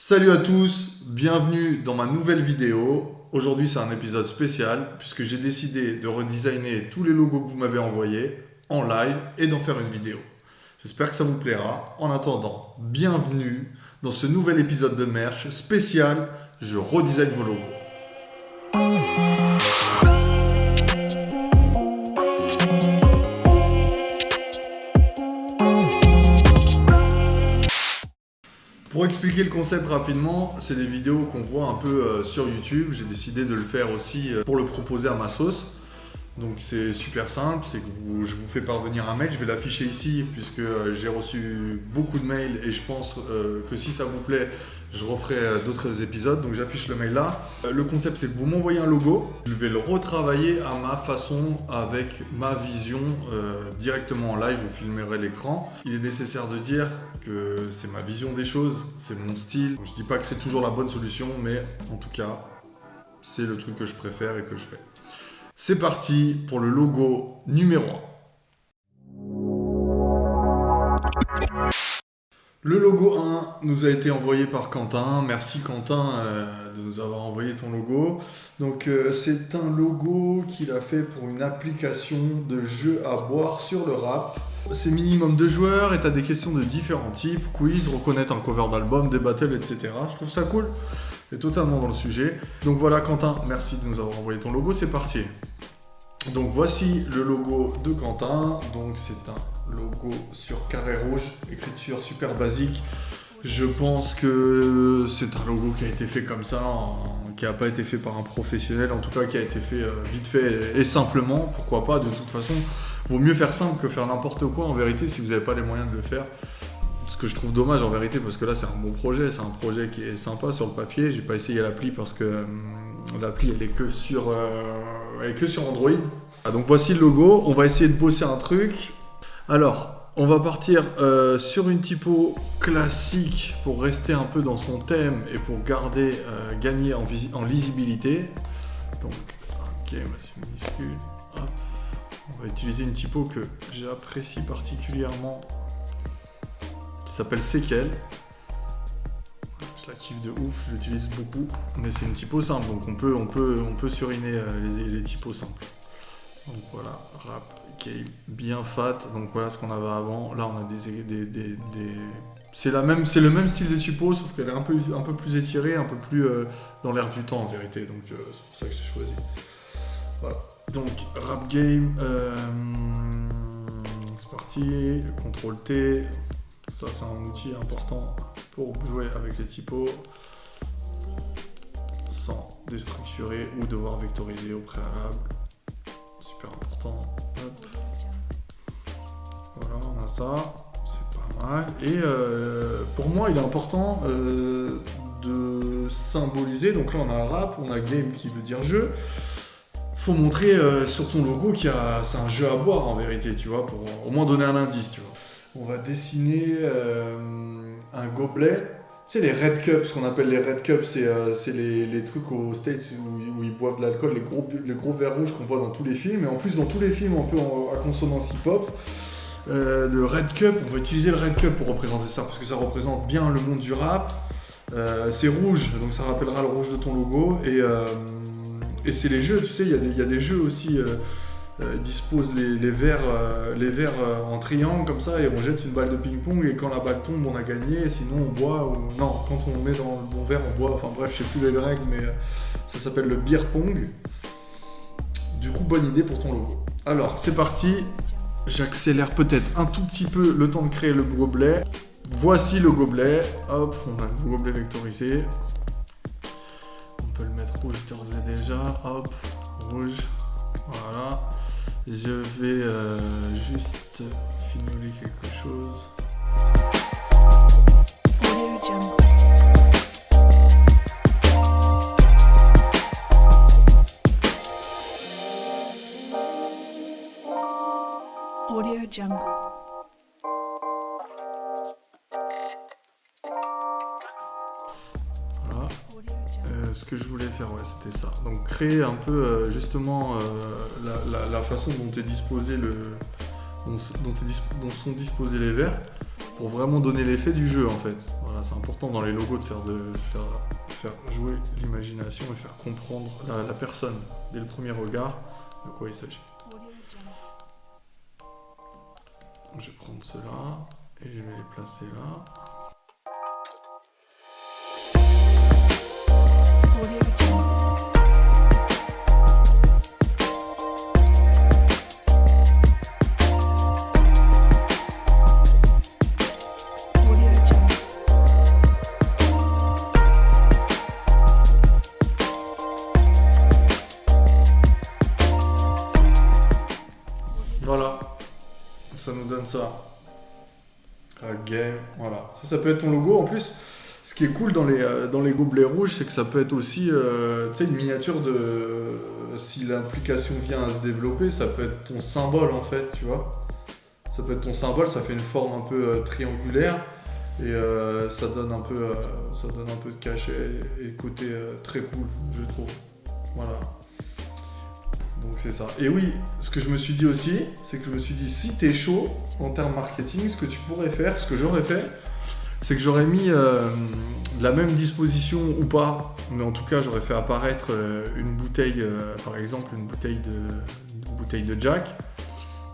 Salut à tous, bienvenue dans ma nouvelle vidéo. Aujourd'hui c'est un épisode spécial puisque j'ai décidé de redesigner tous les logos que vous m'avez envoyés en live et d'en faire une vidéo. J'espère que ça vous plaira. En attendant, bienvenue dans ce nouvel épisode de merch spécial, je redesign vos logos. Pour expliquer le concept rapidement, c'est des vidéos qu'on voit un peu sur YouTube. J'ai décidé de le faire aussi pour le proposer à ma sauce. Donc c'est super simple, c'est que je vous fais parvenir un mail, je vais l'afficher ici puisque j'ai reçu beaucoup de mails et je pense que si ça vous plaît, je referai d'autres épisodes. Donc j'affiche le mail là. Le concept c'est que vous m'envoyez un logo, je vais le retravailler à ma façon avec ma vision directement en live, je vous filmerai l'écran. Il est nécessaire de dire que c'est ma vision des choses, c'est mon style. Je dis pas que c'est toujours la bonne solution, mais en tout cas, c'est le truc que je préfère et que je fais. C'est parti pour le logo numéro 1. Le logo 1 nous a été envoyé par Quentin. Merci Quentin de nous avoir envoyé ton logo. Donc c'est un logo qu'il a fait pour une application de jeu à boire sur le rap. C'est minimum 2 joueurs et tu as des questions de différents types, quiz, reconnaître un cover d'album, des battles, etc. Je trouve ça cool. C'est totalement dans le sujet. Donc voilà Quentin, merci de nous avoir envoyé ton logo, c'est parti. Donc voici le logo de Quentin. Donc c'est un logo sur carré rouge, écriture super basique. Je pense que c'est un logo qui a été fait comme ça, qui n'a pas été fait par un professionnel, en tout cas qui a été fait vite fait et simplement, pourquoi pas, de toute façon, vaut mieux faire simple que faire n'importe quoi en vérité si vous n'avez pas les moyens de le faire. Ce que je trouve dommage en vérité, parce que là c'est un bon projet, c'est un projet qui est sympa sur le papier. J'ai pas essayé l'appli parce que l'appli elle est que sur Android. Donc voici le logo, on va essayer de bosser un truc. Alors, on va partir sur une typo classique pour rester un peu dans son thème et pour gagner en lisibilité. Donc, ok, minuscule. Hop. On va utiliser une typo que j'apprécie particulièrement, qui s'appelle Sequel. Je la kiffe de ouf, je l'utilise beaucoup, mais c'est une typo simple, donc on peut suriner les typos simples. Donc voilà, rap, game, bien fat, donc voilà ce qu'on avait avant. Là on a c'est le même style de typo, sauf qu'elle est un peu plus étirée, un peu plus dans l'air du temps en vérité, donc c'est pour ça que j'ai choisi. Voilà, donc rap game, c'est parti, CTRL T. Ça, c'est un outil important pour jouer avec les typos sans déstructurer ou devoir vectoriser au préalable. Super important. Hop. Voilà, on a ça. C'est pas mal. Et pour moi, il est important de symboliser. Donc là, on a un rap, on a game qui veut dire jeu. Faut montrer sur ton logo c'est un jeu à boire en vérité, tu vois, pour au moins donner un indice, tu vois. On va dessiner un gobelet. Tu sais, les red cups, ce qu'on appelle les red cups, c'est les trucs aux States où ils boivent de l'alcool, les gros verres rouges qu'on voit dans tous les films. Et en plus, dans tous les films un peu à consonance hip-hop, le red cup, on va utiliser le red cup pour représenter ça, parce que ça représente bien le monde du rap. C'est rouge, donc ça rappellera le rouge de ton logo. Et c'est les jeux, tu sais, il y a des jeux aussi... dispose les verres en triangle comme ça et on jette une balle de ping-pong et quand la balle tombe on a gagné, sinon on boit ou non, quand on met dans le bon verre on boit, enfin bref je sais plus les règles mais ça s'appelle le beer pong. Du coup bonne idée pour ton logo. Alors c'est parti, j'accélère peut-être un tout petit peu le temps de créer le gobelet. Voici le gobelet, hop on a le gobelet vectorisé, on peut le mettre rouge d'ores et déjà, hop rouge. Voilà, je vais juste fignoler quelque chose. Audio Jungle. Voilà. Ce que je voulais faire, ouais, c'était ça. Donc créer un peu justement la façon dont est disposé dont sont disposés les verres. pour vraiment donner l'effet du jeu en fait. Voilà, c'est important dans les logos de faire jouer l'imagination et faire comprendre la personne dès le premier regard de quoi il s'agit. Je vais prendre ceux-là et je vais les placer là. Voilà, ça nous donne ça. Game, voilà. Ça peut être ton logo. En plus, ce qui est cool dans les gobelets rouges, c'est que ça peut être aussi une miniature de... Si l'application vient à se développer, ça peut être ton symbole en fait, tu vois. Ça peut être ton symbole, ça fait une forme un peu triangulaire et ça donne un peu de cachet et côté très cool, je trouve. Voilà. Donc c'est ça. Et oui, ce que je me suis dit aussi, c'est que je me suis dit, si t'es chaud en termes marketing, ce que tu pourrais faire, ce que j'aurais fait, c'est que j'aurais mis de la même disposition ou pas, mais en tout cas j'aurais fait apparaître une bouteille, par exemple une bouteille de Jack,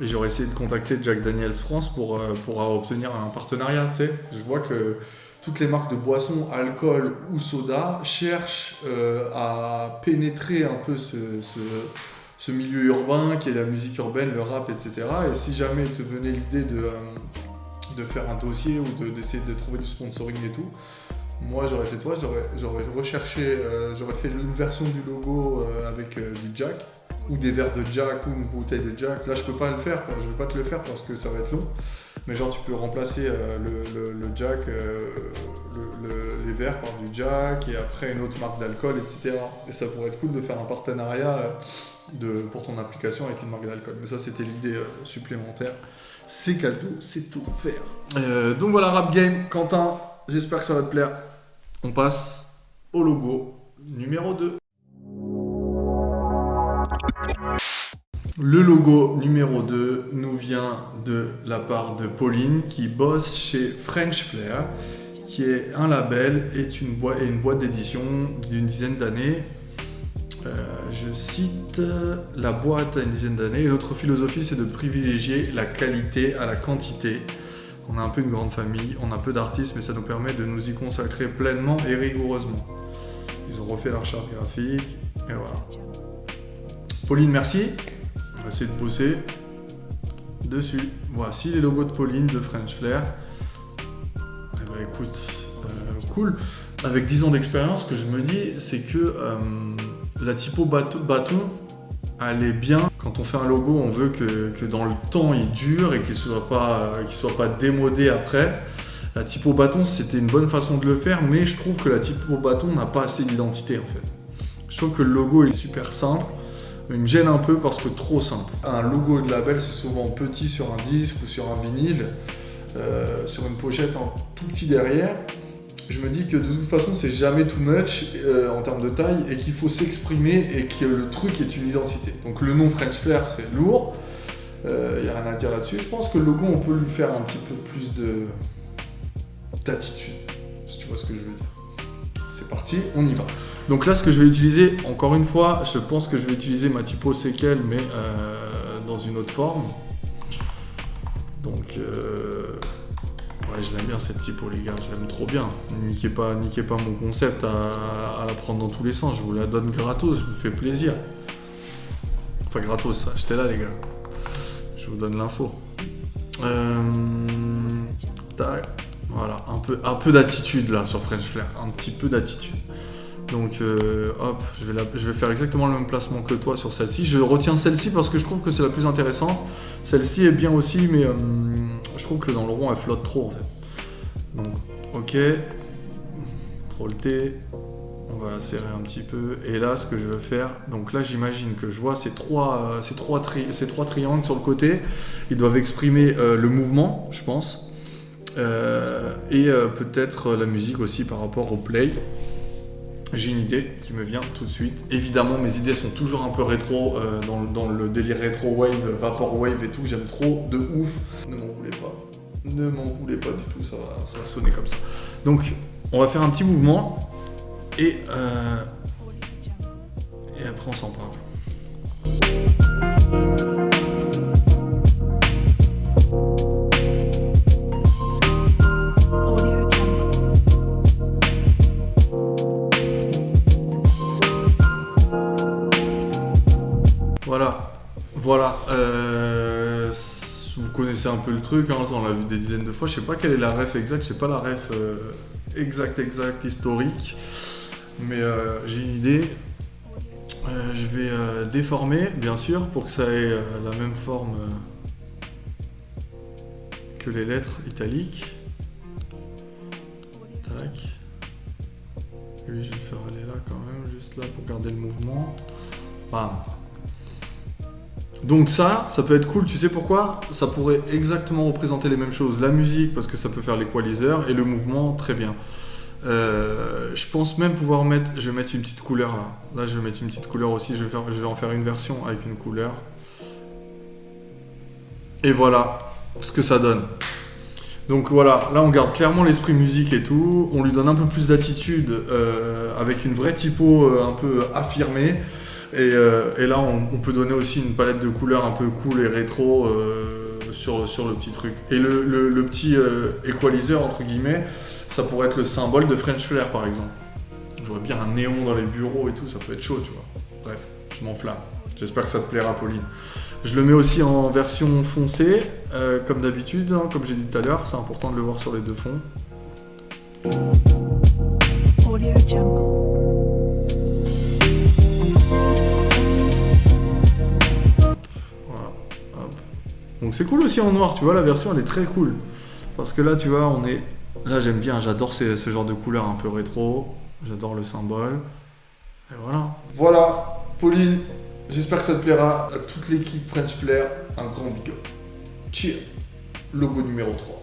et j'aurais essayé de contacter Jack Daniels France pour obtenir un partenariat, tu sais. Je vois que toutes les marques de boissons, alcool ou soda cherchent à pénétrer un peu ce milieu urbain qui est la musique urbaine, le rap, etc. Et si jamais te venait l'idée de faire un dossier ou d'essayer de trouver du sponsoring et tout, moi j'aurais fait toi, j'aurais recherché, j'aurais fait une version du logo avec du Jack ou des verres de Jack ou une bouteille de Jack. Là je peux pas le faire, je vais pas te le faire parce que ça va être long. Mais genre tu peux remplacer le Jack, les verres par du Jack et après une autre marque d'alcool, etc. Et ça pourrait être cool de faire un partenariat pour ton application avec une marque d'alcool. Mais ça c'était l'idée supplémentaire. C'est cadeau, c'est offert. Donc voilà, Rap Game, Quentin, j'espère que ça va te plaire. On passe au logo numéro 2. Le logo numéro 2 nous vient de la part de Pauline qui bosse chez French Flair, qui est un label et une boîte d'édition d'une dizaine d'années. Je cite, la boîte a une dizaine d'années et notre philosophie c'est de privilégier la qualité à la quantité. On a un peu une grande famille, on a peu d'artistes mais ça nous permet de nous y consacrer pleinement et rigoureusement. Ils ont refait leur charte graphique et voilà. Pauline, merci. On va essayer de bosser dessus. Voici les logos de Pauline de French Flair. Eh ben écoute, cool. Avec 10 ans d'expérience, ce que je me dis, c'est que la typo bâton, elle est bien. Quand on fait un logo, on veut que dans le temps, il dure et qu'il soit pas démodé après. La typo bâton, c'était une bonne façon de le faire, mais je trouve que la typo bâton n'a pas assez d'identité en fait. Je trouve que le logo est super simple, mais il me gêne un peu parce que trop simple. Un logo de label, c'est souvent petit sur un disque ou sur un vinyle, sur une pochette en tout petit derrière. Je me dis que de toute façon, c'est jamais too much en termes de taille et qu'il faut s'exprimer et que le truc est une identité. Donc le nom French Flair, c'est lourd, il n'y a rien à dire là-dessus. Je pense que le logo, on peut lui faire un petit peu plus d'attitude, si tu vois ce que je veux dire. C'est parti, on y va. Donc là, ce que je vais utiliser, encore une fois, je pense que je vais utiliser ma typo séquelle, mais dans une autre forme. Donc... ouais, je l'aime bien cette typo les gars, je l'aime trop bien. Niquez pas mon concept à la prendre dans tous les sens, je vous la donne gratos, je vous fais plaisir. Enfin gratos, achetez là les gars. Je vous donne l'info. Voilà, un peu d'attitude là sur French Flair, un petit peu d'attitude. Donc hop, je vais faire exactement le même placement que toi sur celle-ci. Je retiens celle-ci parce que je trouve que c'est la plus intéressante. Celle-ci est bien aussi, mais je trouve que dans le rond elle flotte trop en fait. Donc ok, CTRL T, on va la serrer un petit peu. Et là ce que je veux faire, donc là j'imagine que je vois ces trois triangles sur le côté. Ils doivent exprimer le mouvement, je pense. Et peut-être la musique aussi par rapport au play. J'ai une idée qui me vient tout de suite. Évidemment, mes idées sont toujours un peu rétro, dans le délire rétro wave, vapor wave et tout. J'aime trop de ouf. Ne m'en voulez pas. Ne m'en voulez pas du tout, ça va sonner comme ça. Donc, on va faire un petit mouvement et après on s'en parle. Voilà. Vous connaissez un peu le truc, hein, on l'a vu des dizaines de fois. Je sais pas quelle est la ref exacte, je sais pas la ref exacte historique, mais j'ai une idée. Je vais déformer, bien sûr, pour que ça ait la même forme que les lettres italiques. Tac. Lui, je vais le faire aller là quand même, juste là pour garder le mouvement. Bam. Donc ça peut être cool, tu sais pourquoi? Ça pourrait exactement représenter les mêmes choses. La musique, parce que ça peut faire l'équaliseur, et le mouvement, très bien. Je pense même pouvoir mettre... Je vais mettre une petite couleur là. Là, je vais mettre une petite couleur aussi. Je vais en faire une version avec une couleur. Et voilà ce que ça donne. Donc voilà, là on garde clairement l'esprit musique et tout. On lui donne un peu plus d'attitude avec une vraie typo un peu affirmée. Et là, on peut donner aussi une palette de couleurs un peu cool et rétro sur le petit truc. Et le petit equalizer, entre guillemets, ça pourrait être le symbole de French Flair, par exemple. J'aurais bien un néon dans les bureaux et tout, ça peut être chaud, tu vois. Bref, je m'enflamme. J'espère que ça te plaira, Pauline. Je le mets aussi en version foncée, comme d'habitude, hein, comme j'ai dit tout à l'heure. C'est important de le voir sur les deux fonds. Audio Jungle. Donc c'est cool aussi en noir, tu vois, la version elle est très cool. Parce que là, tu vois, là j'aime bien, j'adore ce genre de couleur un peu rétro. J'adore le symbole. Et voilà. Voilà, Pauline, j'espère que ça te plaira. À toute l'équipe French Flair, un grand big up. Cheer. Logo numéro 3.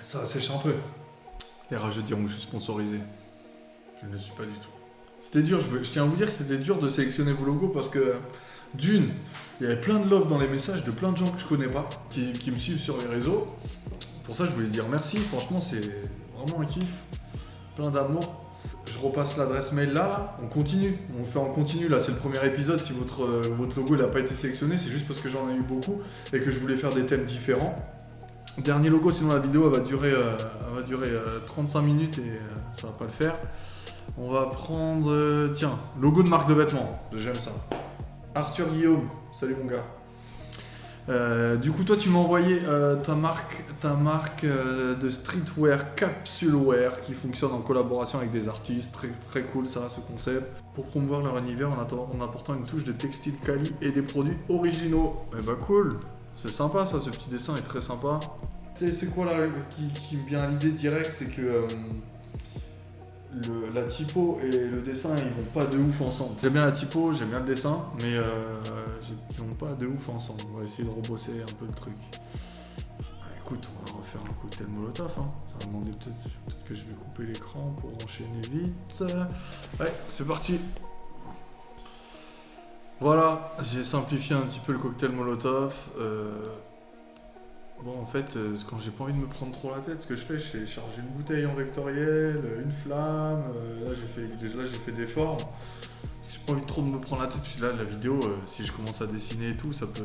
Ça sèche un peu. Les rageux diront que je suis sponsorisé. Je ne le suis pas du tout. C'était dur, je tiens à vous dire que c'était dur de sélectionner vos logos parce que, d'une, il y avait plein de love dans les messages de plein de gens que je connais pas, qui me suivent sur les réseaux. Pour ça, je voulais dire merci, franchement, c'est vraiment un kiff. Plein d'amour. Je repasse l'adresse mail là, on continue. On fait en continu, là, c'est le premier épisode. Si votre logo n'a pas été sélectionné, c'est juste parce que j'en ai eu beaucoup et que je voulais faire des thèmes différents. Dernier logo, sinon la vidéo elle va durer 35 minutes et ça va pas le faire. On va prendre, tiens, logo de marque de vêtements, j'aime ça. Arthur Guillaume, salut mon gars. Du coup, toi, tu m'as envoyé ta marque de streetwear capsulewear qui fonctionne en collaboration avec des artistes. Très, très cool ça, ce concept. Pour promouvoir leur univers en apportant une touche de textile quali et des produits originaux. Eh bah cool, c'est sympa ça, ce petit dessin est très sympa. Tu sais, c'est quoi là qui me vient à l'idée direct, c'est que la typo et le dessin, ils vont pas de ouf ensemble. J'aime bien la typo, j'aime bien le dessin, mais ils vont pas de ouf ensemble. On va essayer de rebosser un peu le truc. Écoute, on va refaire un cocktail Molotov. Hein. Ça va demander peut-être que je vais couper l'écran pour enchaîner vite. Ouais, c'est parti. Voilà, j'ai simplifié un petit peu le cocktail Molotov. Bon, en fait, quand j'ai pas envie de me prendre trop la tête, ce que je fais, c'est charger une bouteille en vectoriel, une flamme. Là, j'ai fait des formes. J'ai pas envie trop de me prendre la tête, puis là, la vidéo, si je commence à dessiner et tout, ça peut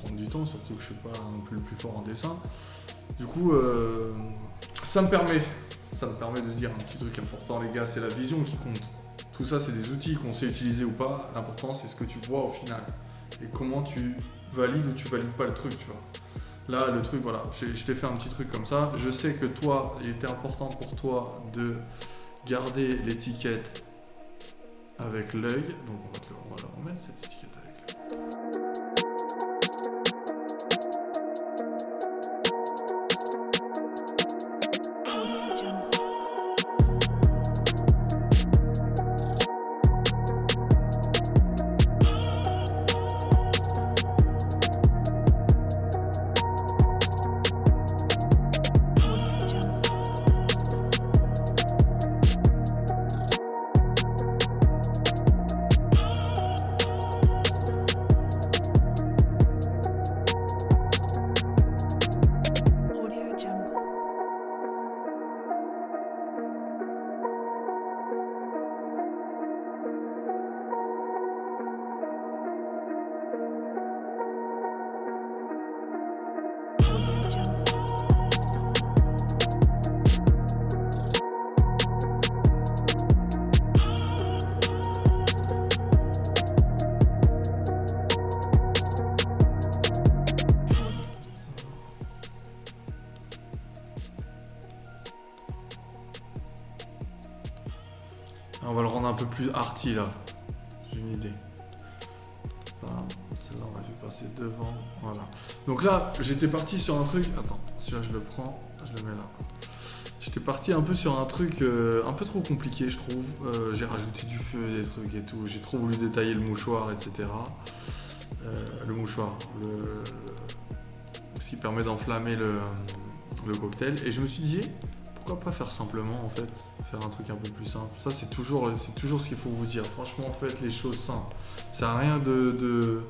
prendre du temps, surtout que je suis pas non plus le plus fort en dessin. Du coup, ça me permet de dire un petit truc important, les gars, c'est la vision qui compte. Tout ça, c'est des outils qu'on sait utiliser ou pas. L'important, c'est ce que tu vois au final. Et comment tu valides ou tu valides pas le truc, tu vois. Là, le truc, voilà, je t'ai fait un petit truc comme ça. Je sais que toi, il était important pour toi de garder l'étiquette avec l'œil. Donc, on va la remettre, cette étiquette avec l'œil. peu plus arty là. J'ai une idée. Celle-là, on va faire passer devant. Voilà. Donc là, j'étais parti sur un truc. Attends, celui-là, je le prends. Je le mets là. J'étais parti un peu sur un truc un peu trop compliqué, je trouve. J'ai rajouté du feu, des trucs et tout. J'ai trop voulu détailler le mouchoir, etc. Le mouchoir, ce qui permet d'enflammer le cocktail. Et je me suis dit, pourquoi pas faire simplement, en fait, faire un truc un peu plus simple. Ça, c'est toujours ce qu'il faut vous dire. Franchement, faites les choses simples. Ça sert à rien de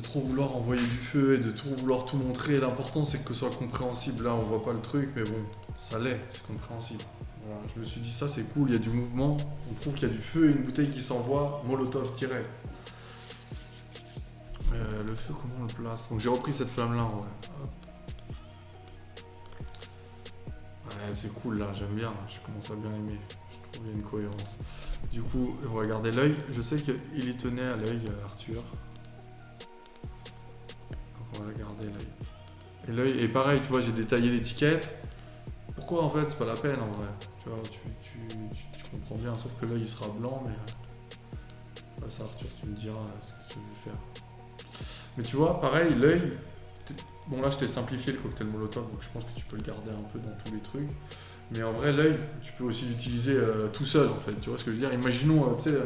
trop vouloir envoyer du feu et de trop vouloir tout montrer. L'important, c'est que ce soit compréhensible. Là, on voit pas le truc, mais bon, ça l'est, c'est compréhensible. Voilà, je me suis dit, ça, c'est cool, il y a du mouvement. On prouve qu'il y a du feu et une bouteille qui s'envoie, Molotov direct. Le feu, comment on le place? Donc j'ai repris cette flamme là en vrai. Ouais, c'est cool là, j'aime bien, je commence à bien aimer. Je trouve qu'il y a une cohérence. Du coup, on va regarder l'œil. Je sais qu'il y tenait à l'œil, Arthur. Donc on va regarder l'œil. Et l'œil, et pareil, tu vois, j'ai détaillé l'étiquette. Pourquoi en fait, c'est pas la peine en vrai. Tu vois, tu comprends bien, sauf que l'œil il sera blanc, mais ça Arthur, tu me diras ce que tu veux faire. Mais tu vois, pareil, l'œil, bon là je t'ai simplifié le cocktail Molotov, donc je pense que tu peux le garder un peu dans tous les trucs. Mais en vrai, l'œil, tu peux aussi l'utiliser tout seul en fait, tu vois ce que je veux dire. Imaginons, tu sais,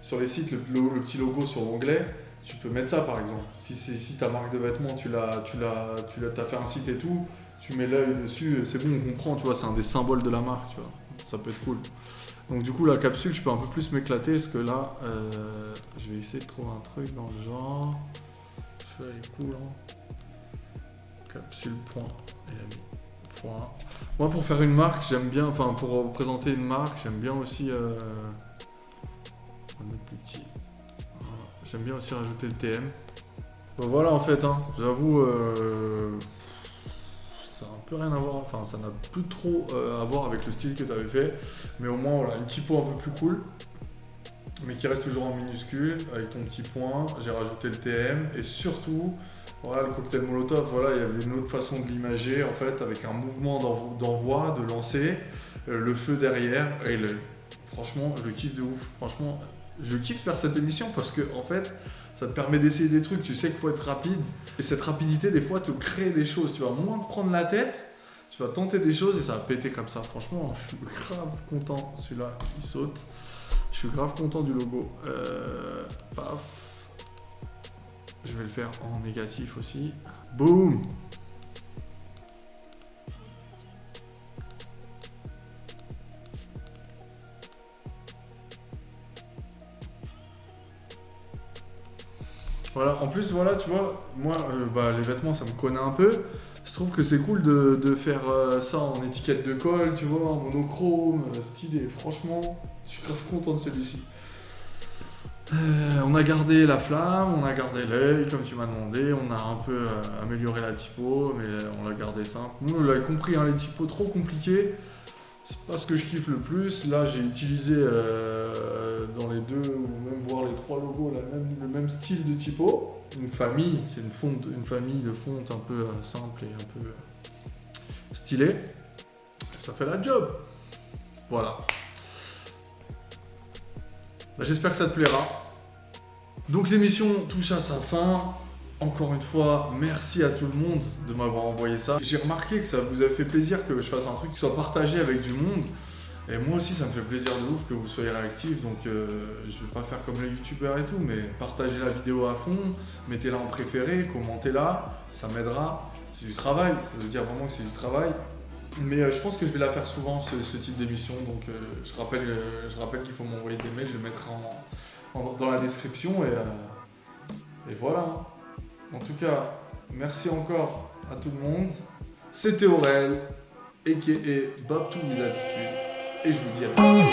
sur les sites, le petit logo sur l'onglet, tu peux mettre ça par exemple. Si ta marque de vêtements, t'as fait un site et tout, tu mets l'œil dessus, c'est bon, on comprend, tu vois, c'est un des symboles de la marque, tu vois. Ça peut être cool. Donc du coup la capsule je peux un peu plus m'éclater parce que là je vais essayer de trouver un truc dans le genre. Je vais aller cool hein. Capsule point. Et là, point. Moi pour faire une marque j'aime bien, enfin pour représenter une marque j'aime bien aussi on va mettre plus petit. Voilà. J'aime bien aussi rajouter le TM. Bon, voilà en fait hein, j'avoue ça n'a un peu rien à voir, enfin ça n'a plus trop à voir avec le style que tu avais fait, mais au moins voilà, une typo un peu plus cool, mais qui reste toujours en minuscule, avec ton petit point, j'ai rajouté le TM, et surtout, voilà le cocktail Molotov, voilà, il y avait une autre façon de l'imager, en fait, avec un mouvement d'envoi, de lancer, le feu derrière, et l'œil. Franchement, je kiffe de ouf, franchement, je kiffe faire cette émission, parce que, en fait, ça te permet d'essayer des trucs, tu sais qu'il faut être rapide. Et cette rapidité, des fois, te crée des choses. Tu vas moins te prendre la tête, tu vas tenter des choses et ça va péter comme ça. Franchement, je suis grave content. Celui-là, il saute. Je suis grave content du logo. Paf. Je vais le faire en négatif aussi. Boum. Voilà, en plus, voilà, tu vois, moi, les vêtements, ça me connaît un peu. Je trouve que c'est cool de faire ça en étiquette de colle, tu vois, en monochrome, stylé. Franchement, je suis grave content de celui-ci. On a gardé la flamme, on a gardé l'œil, comme tu m'as demandé. On a un peu amélioré la typo, mais on l'a gardé simple. Nous, on l'a compris, hein, les typos trop compliqués. C'est pas ce que je kiffe le plus. Là, j'ai utilisé dans les deux ou même voire les trois logos le même style de typo. Une famille, c'est une famille de fonte un peu simple et un peu stylée. Ça fait la job. Voilà. Bah, j'espère que ça te plaira. Donc l'émission touche à sa fin. Encore une fois, merci à tout le monde de m'avoir envoyé ça. J'ai remarqué que ça vous a fait plaisir que je fasse un truc qui soit partagé avec du monde. Et moi aussi, ça me fait plaisir de ouf que vous soyez réactifs. Donc je vais pas faire comme les youtubeurs et tout, mais partagez la vidéo à fond, mettez-la en préféré, commentez-la, ça m'aidera. C'est du travail, il faut dire vraiment que c'est du travail. Mais je pense que je vais la faire souvent, ce type d'émission. Donc je rappelle qu'il faut m'envoyer des mails, je le mettrai dans la description. Et voilà. En tout cas, merci encore à tout le monde. C'était Aurel, a.k.a. Bob to mes attitudes. Et je vous dis à bientôt.